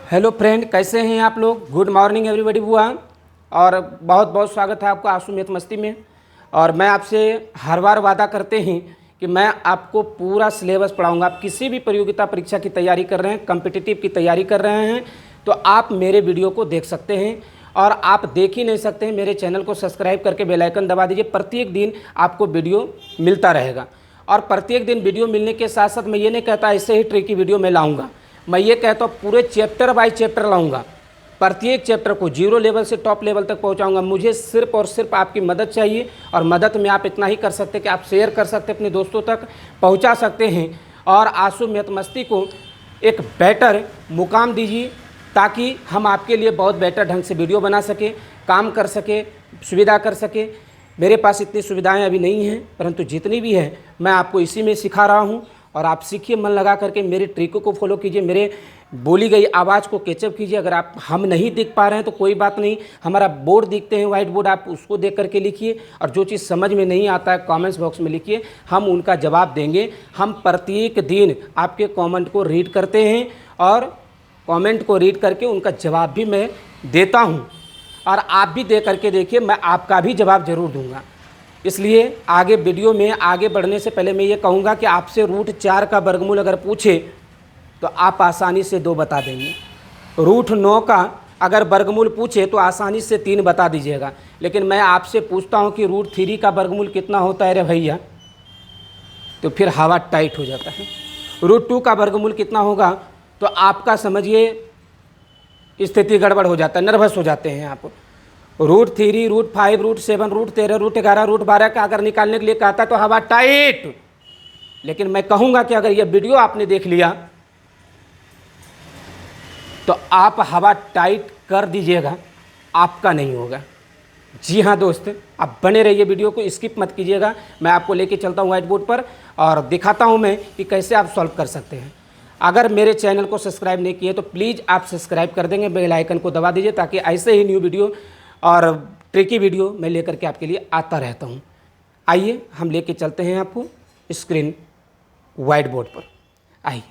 Hello friend, कैसे हैं आप लोग। गुड मॉर्निंग एवरीबॉडी बुआ। और बहुत बहुत स्वागत है आपका आंसू मैथ मस्ती में। और मैं आपसे हर बार वादा करते हैं कि मैं आपको पूरा सिलेबस पढ़ाऊंगा। आप किसी भी प्रतियोगिता परीक्षा की तैयारी कर रहे हैं, कॉम्पिटिटिव की तैयारी कर रहे हैं, तो आप मेरे वीडियो को देख सकते हैं। और आप देख ही नहीं सकते हैं, मेरे चैनल को सब्सक्राइब करके बेल आइकन दबा दीजिए। प्रत्येक दिन आपको वीडियो मिलता रहेगा। और प्रत्येक दिन वीडियो मिलने के साथ साथ मैं ये नहीं कहता ऐसे ही ट्रिकी वीडियो मैं लाऊंगा, मैं ये कहता हूँ पूरे चैप्टर बाय चैप्टर लाऊंगा। प्रत्येक चैप्टर को जीरो लेवल से टॉप लेवल तक पहुँचाऊँगा। मुझे सिर्फ और सिर्फ आपकी मदद चाहिए, और मदद में आप इतना ही कर सकते कि आप शेयर कर सकते, अपने दोस्तों तक पहुँचा सकते हैं। और आंसू मैथ मस्ती को एक बेटर मुकाम दीजिए, ताकि हम आपके लिए बहुत बेटर ढंग से वीडियो बना सके, काम कर सके, सुविधा कर सके। मेरे पास इतनी सुविधाएं अभी नहीं हैं, परंतु जितनी भी है मैं आपको इसी में सिखा रहा हूं। और आप सीखिए, मन लगा करके मेरे ट्रिकों को फॉलो कीजिए, मेरे बोली गई आवाज़ को कैचअप कीजिए। अगर आप हम नहीं दिख पा रहे हैं तो कोई बात नहीं, हमारा बोर्ड दिखते हैं, वाइट बोर्ड, आप उसको देख करके लिखिए। और जो चीज़ समझ में नहीं आता है कमेंट्स बॉक्स में लिखिए, हम उनका जवाब देंगे। हम प्रत्येक दिन आपके कॉमेंट को रीड करते हैं, और कमेंट को रीड करके उनका जवाब भी मैं देता हूं। और आप भी दे करके देखिए, मैं आपका भी जवाब ज़रूर दूंगा। इसलिए आगे वीडियो में आगे बढ़ने से पहले मैं ये कहूँगा कि आपसे √4 का वर्गमूल अगर पूछे तो आप आसानी से 2 बता देंगे। √9 का अगर वर्गमूल पूछे तो आसानी से 3 बता दीजिएगा। लेकिन मैं आपसे पूछता हूँ कि √3 का वर्गमूल कितना होता है रे भैया, तो फिर हवा टाइट हो जाता है। √2 का वर्गमूल कितना होगा तो आपका समझिए स्थिति गड़बड़ हो जाता है, नर्वस हो जाते हैं आप। √3, √5, √7, √13, √11, √12 का अगर निकालने के लिए कहता है तो हवा टाइट। लेकिन मैं कहूँगा कि अगर यह वीडियो आपने देख लिया तो आप हवा टाइट कर दीजिएगा, आपका नहीं होगा। जी हाँ दोस्त, आप बने रहिए, वीडियो को स्किप मत कीजिएगा। मैं आपको लेके चलता हूँ व्हाइट बोर्ड पर और दिखाता हूँ मैं कि कैसे आप सॉल्व कर सकते हैं। अगर मेरे चैनल को सब्सक्राइब नहीं किए तो प्लीज़ आप सब्सक्राइब कर देंगे, बेल आइकन को दबा दीजिए, ताकि ऐसे ही न्यू वीडियो और ट्रिकी वीडियो मैं लेकर के आपके लिए आता रहता हूँ। आइए हम लेके चलते हैं आपको स्क्रीन व्हाइट बोर्ड पर। आइए,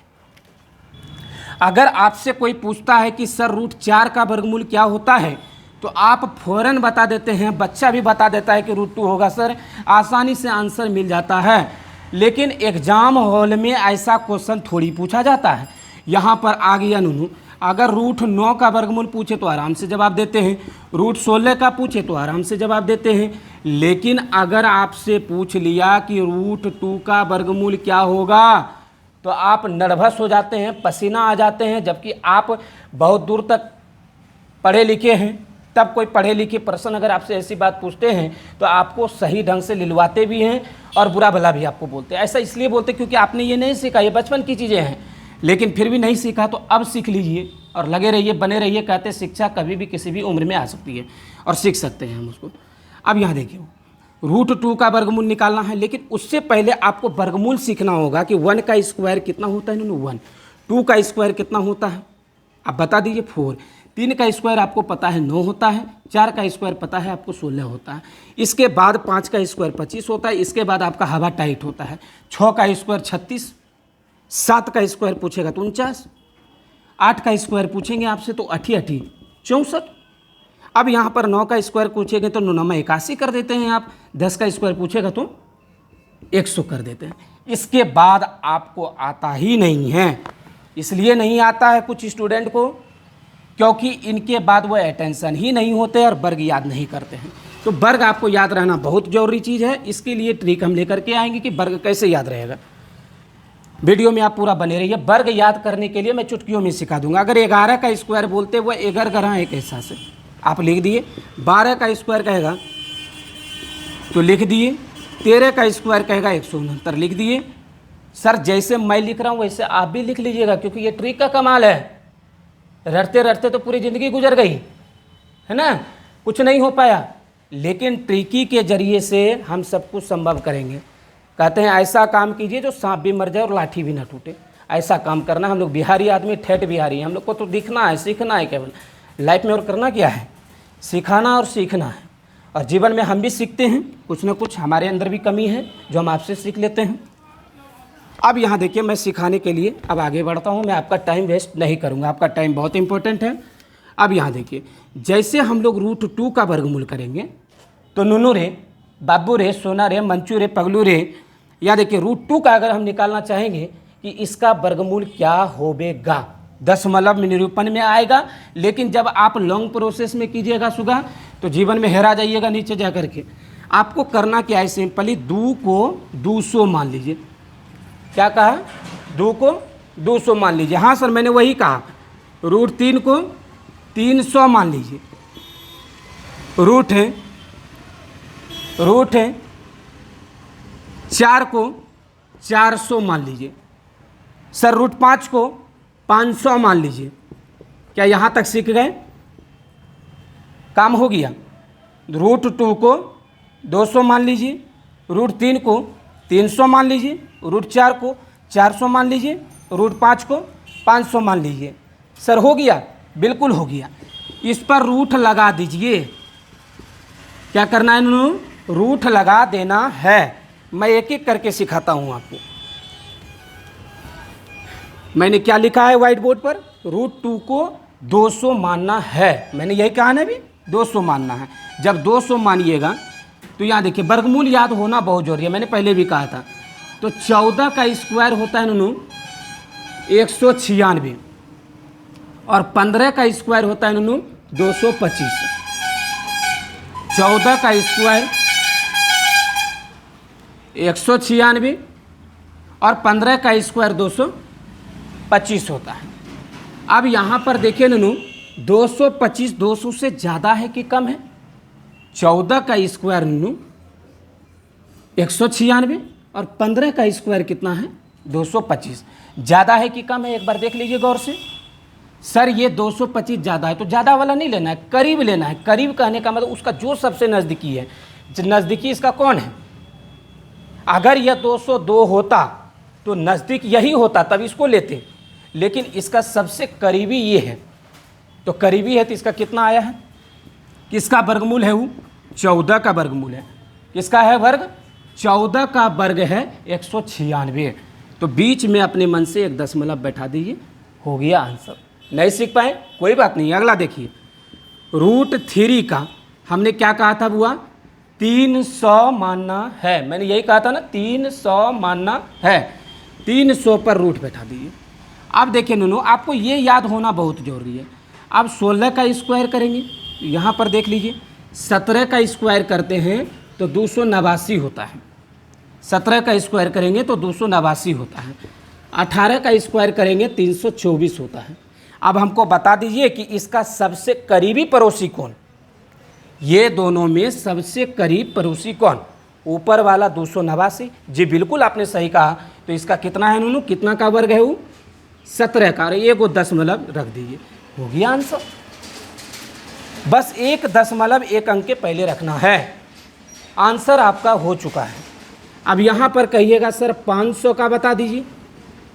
अगर आपसे कोई पूछता है कि सर √4 का वर्गमूल क्या होता है, तो आप फ़ौरन बता देते हैं, बच्चा भी बता देता है कि √2 होगा सर, आसानी से आंसर मिल जाता है। लेकिन एग्ज़ाम हॉल में ऐसा क्वेश्चन थोड़ी पूछा जाता है। यहाँ पर आ गया नूनू, अगर √9 का वर्गमूल पूछे तो आराम से जवाब देते हैं, √16 का पूछे तो आराम से जवाब देते हैं। लेकिन अगर आपसे पूछ लिया कि √2 का वर्गमूल क्या होगा, तो आप नर्वस हो जाते हैं, पसीना आ जाते हैं। जबकि आप बहुत दूर तक पढ़े लिखे हैं, तब कोई पढ़े लिखे पर्सन अगर आपसे ऐसी बात पूछते हैं तो आपको सही ढंग से लिलवाते भी हैं और बुरा भला भी आपको बोलते हैं। ऐसा इसलिए बोलते क्योंकि आपने ये नहीं सीखा, ये बचपन की चीज़ें हैं। लेकिन फिर भी नहीं सीखा तो अब सीख लीजिए और लगे रहिए, बने रहिए। कहते शिक्षा कभी भी किसी भी उम्र में आ सकती है और सीख सकते हैं हम उसको। अब यहाँ देखिए, √2 का वर्गमूल निकालना है, लेकिन उससे पहले आपको वर्गमूल सीखना होगा कि 1 का स्क्वायर कितना होता है। 1, 2 का स्क्वायर कितना होता है आप बता दीजिए, 4, 3 का स्क्वायर आपको पता है 9 होता है, 4 का स्क्वायर पता है आपको 16 होता है। इसके बाद 5 का स्क्वायर 25 होता है। इसके बाद आपका हवा टाइट होता है। 6 का स्क्वायर 36, 7 का स्क्वायर पूछेगा तो 49, 8 का स्क्वायर पूछेंगे आपसे तो 8 64। अब यहाँ पर 9 का स्क्वायर पूछेंगे तो 9 में 81 कर देते हैं आप। 10 का स्क्वायर पूछेगा तो 100 कर देते हैं। इसके बाद आपको आता ही नहीं है। इसलिए नहीं आता है कुछ स्टूडेंट को, क्योंकि इनके बाद वो अटेंशन ही नहीं होते और वर्ग याद नहीं करते हैं। तो वर्ग आपको याद रहना बहुत ज़रूरी चीज़ है। इसके लिए ट्रिक हम लेकर के आएंगे कि वर्ग कैसे याद रहेगा। वीडियो में आप पूरा बने रहिए। वर्ग याद करने के लिए मैं चुटकियों में सिखा दूंगा। अगर 11 का स्क्वायर बोलते हुए 11 गरा एक ऐसा से आप लिख दिए, 12 का स्क्वायर कहेगा तो लिख दिए, 13 का स्क्वायर कहेगा 169 लिख दिए। सर जैसे मैं लिख रहा हूँ वैसे आप भी लिख लीजिएगा, क्योंकि ये ट्रिक का कमाल है। रटते रटते तो पूरी ज़िंदगी गुजर गई है ना, कुछ नहीं हो पाया। लेकिन ट्रिकी के जरिए से हम सब कुछ संभव करेंगे। कहते हैं ऐसा काम कीजिए जो सांप भी मर जाए और लाठी भी ना टूटे। ऐसा काम करना। हम लोग बिहारी आदमी, ठेठ बिहारी, हम लोग को तो दिखना है, सीखना है केवल लाइफ में। और करना क्या है, सिखाना और सीखना है। और जीवन में हम भी सीखते हैं, कुछ ना कुछ हमारे अंदर भी कमी है जो हम आपसे सीख लेते हैं। अब यहाँ देखिए, मैं सिखाने के लिए अब आगे बढ़ता हूँ, मैं आपका टाइम वेस्ट नहीं करूँगा, आपका टाइम बहुत इंपॉर्टेंट है। अब यहाँ देखिए, जैसे हम लोग √2 का वर्गमूल करेंगे तो नुनू रे, बाबू रे, सोना रे, मंचू रे, पगलू रे, या देखिए √2 का अगर हम निकालना चाहेंगे कि इसका वर्गमूल क्या होवेगा, दशमलव में निरूपण में आएगा। लेकिन जब आप लॉन्ग प्रोसेस में कीजिएगा सुगा तो जीवन में हेरा जाइएगा नीचे जा करके। आपको करना क्या है, सिंपली 2 को 200 मान लीजिए। क्या कहा, 2 को 200 मान लीजिए। हाँ सर, मैंने वही कहा। √3 को 300 मान लीजिए। रूट है 4 को 400 मान लीजिए। सर √5 को 500 मान लीजिए। क्या यहाँ तक सीख गए? काम हो गया। √2 को 200 मान लीजिए, √3 को 300 मान लीजिए, √4 को 400 मान लीजिए, √5 को 500 मान लीजिए। सर हो गया? बिल्कुल हो गया। इस पर रूट लगा दीजिए। क्या करना है नूनू? रूट लगा देना है। मैं एक एक करके सिखाता हूँ आपको। मैंने क्या लिखा है व्हाइट बोर्ड पर? √2 को 200 मानना है। मैंने यही कहा ना, अभी 200 मानना है। जब 200 मानिएगा तो यहाँ देखिए, वर्गमूल याद होना बहुत जरूरी है, मैंने पहले भी कहा था। तो 14 का स्क्वायर होता है नूनू 196, और 15 का स्क्वायर होता है नूनू 225। 14 का स्क्वायर 196 और 15 का स्क्वायर 225 होता है। अब यहाँ पर देखिए नूनू, 225 200 से ज़्यादा है कि कम है? 14 का स्क्वायर नूनू 196 और 15 का स्क्वायर कितना है? 225। ज़्यादा है कि कम है? एक बार देख लीजिए गौर से। सर ये 225 ज़्यादा है, तो ज़्यादा वाला नहीं लेना है, करीब लेना है। करीब कहने का मतलब उसका जो सबसे नज़दीकी है। नज़दीकी इसका कौन है? अगर यह 202 होता तो नज़दीक यही होता, तब इसको लेते। लेकिन इसका सबसे करीबी ये है, तो करीबी है तो इसका कितना आया है? किसका वर्गमूल है वो? 14 का वर्गमूल है। किसका है वर्ग? 14 का वर्ग है 196। तो बीच में अपने मन से एक दशमलव बैठा दीजिए, हो गया आंसर। नहीं सीख पाए कोई बात नहीं। अगला देखिए, √3 का हमने क्या कहा था बुआ? 300 मानना है। मैंने यही कहा था ना, 300 मानना है। 300 पर रूट बैठा दीजिए। अब देखिए नूनू, आपको ये याद होना बहुत जरूरी है। अब 16 का स्क्वायर करेंगे, यहाँ पर देख लीजिए। 17 का स्क्वायर करते हैं तो 289 होता है। 17 का स्क्वायर करेंगे तो 289 होता है। 18 का स्क्वायर करेंगे 324 होता है। अब हमको बता दीजिए कि इसका सबसे करीबी पड़ोसी कौन? ये दोनों में सबसे करीब पड़ोसी कौन? ऊपर वाला 289। जी बिल्कुल आपने सही कहा। तो इसका कितना है नूनू? कितना का वर्ग है वो? 17 का। एक दशमलव रख दीजिए, हो गया आंसर। बस 1 अंक के पहले रखना है। आंसर आपका हो चुका है। अब यहाँ पर कहिएगा सर 500 का बता दीजिए।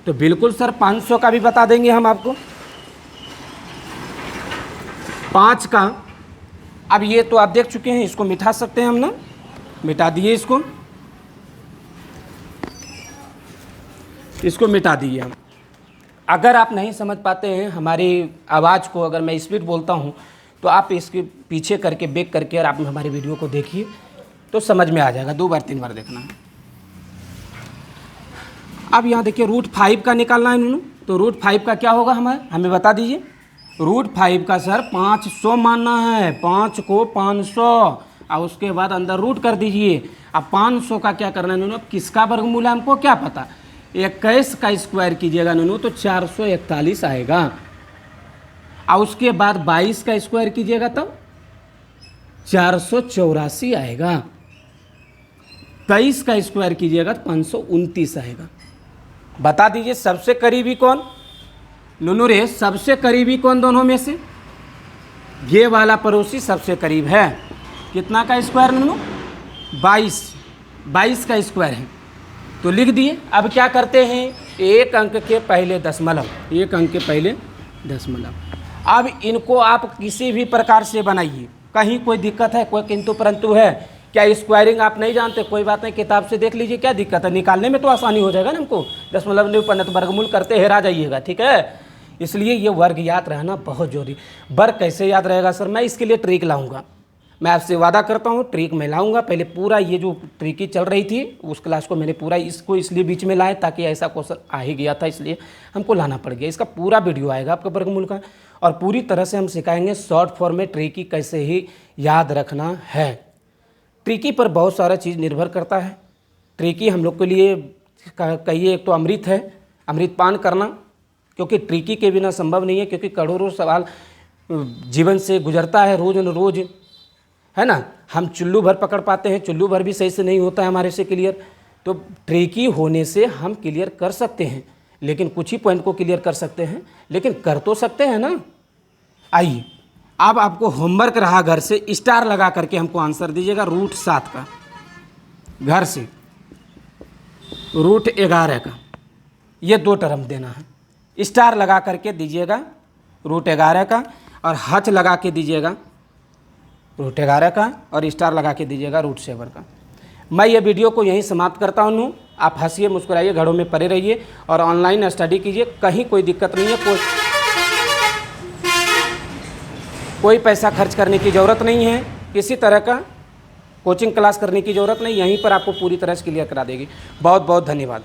तो बिल्कुल सर 500 का भी बता देंगे हम आपको। 5 का, अब ये तो आप देख चुके हैं, इसको मिटा सकते हैं हम ना, मिटा दिए इसको मिटा दिए हम। अगर आप नहीं समझ पाते हैं हमारी आवाज़ को, अगर मैं स्पीड बोलता हूँ तो आप इसके पीछे करके बैक करके और आप हमारी वीडियो को देखिए तो समझ में आ जाएगा। 2 बार 3 बार देखना है। अब यहाँ देखिए, √5 का निकालना है नूनू। तो √5 का क्या होगा हमें बता दीजिए। √5 का सर 500 मानना है। 5 को 500 और उसके बाद अंदर रूट कर दीजिए। अब 500 का क्या करना है नूनू? किसका वर्गमूल है हमको क्या पता? 21 का स्क्वायर कीजिएगा नूनू तो 441 आएगा। और उसके बाद 22 का स्क्वायर कीजिएगा तब 484 आएगा। 23 का स्क्वायर कीजिएगा तो 529 आएगा। बता दीजिए सबसे करीबी कौन? नूनू रे, सबसे करीबी कौन दोनों में से? ये वाला पड़ोसी सबसे करीब है। कितना का स्क्वायर नूनू? 22 का स्क्वायर है। तो लिख दिए। अब क्या करते हैं? 1 अंक के पहले दशमलव, 1 अंक के पहले दशमलव। अब इनको आप किसी भी प्रकार से बनाइए, कहीं कोई दिक्कत है, कोई किंतु परंतु है, क्या स्क्वायरिंग आप नहीं जानते? कोई बात नहीं, किताब से देख लीजिए, क्या दिक्कत है, निकालने में तो आसानी हो जाएगा ना हमको। 10 वर्गमूल करते हेरा जाइएगा, ठीक है। इसलिए ये वर्ग याद रहना बहुत जरूरी। वर्ग कैसे याद रहेगा सर? मैं इसके लिए ट्रिक लाऊंगा, मैं आपसे वादा करता हूँ, ट्रिक मैं लाऊंगा। पहले पूरा ये जो ट्रिकी चल रही थी उस क्लास को मैंने पूरा इसको इसलिए बीच में लाए ताकि ऐसा क्वेश्चन आ ही गया था, इसलिए हमको लाना पड़ गया। इसका पूरा वीडियो आएगा आपका वर्गमूल का, और पूरी तरह से हम सिखाएंगे शॉर्ट फॉर्म में ट्रिकी कैसे ही याद रखना है। ट्रिकी पर बहुत सारा चीज़ निर्भर करता है। ट्रिकी हम लोग के लिए कहिए एक तो अमृत है, अमृत पान करना, क्योंकि ट्रिकी के बिना संभव नहीं है, क्योंकि करोड़ों सवाल जीवन से गुजरता है रोज़ न रोज़, है ना। हम चुल्लू भर पकड़ पाते हैं, चुल्लू भर भी सही से नहीं होता है हमारे से क्लियर। तो ट्रिकी होने से हम क्लियर कर सकते हैं, लेकिन कुछ ही पॉइंट को क्लियर कर सकते हैं, लेकिन कर तो सकते हैं ना। आइए अब आपको होमवर्क रहा, घर से स्टार लगा करके हमको आंसर दीजिएगा। √7 का घर से √11 का ये 2 टर्म देना है। स्टार लगा करके दीजिएगा √11 का, और हच लगा के दीजिएगा √11 का, और स्टार लगा के दीजिएगा √7 का। मैं ये वीडियो को यहीं समाप्त करता हूँ। आप हंसिए, मुस्कुराइए, घरों में पड़े रहिए और ऑनलाइन स्टडी कीजिए। कहीं कोई दिक्कत नहीं है, कोई पैसा खर्च करने की ज़रूरत नहीं है, किसी तरह का कोचिंग क्लास करने की ज़रूरत नहीं, यहीं पर आपको पूरी तरह से क्लियर करा देगी। बहुत बहुत धन्यवाद।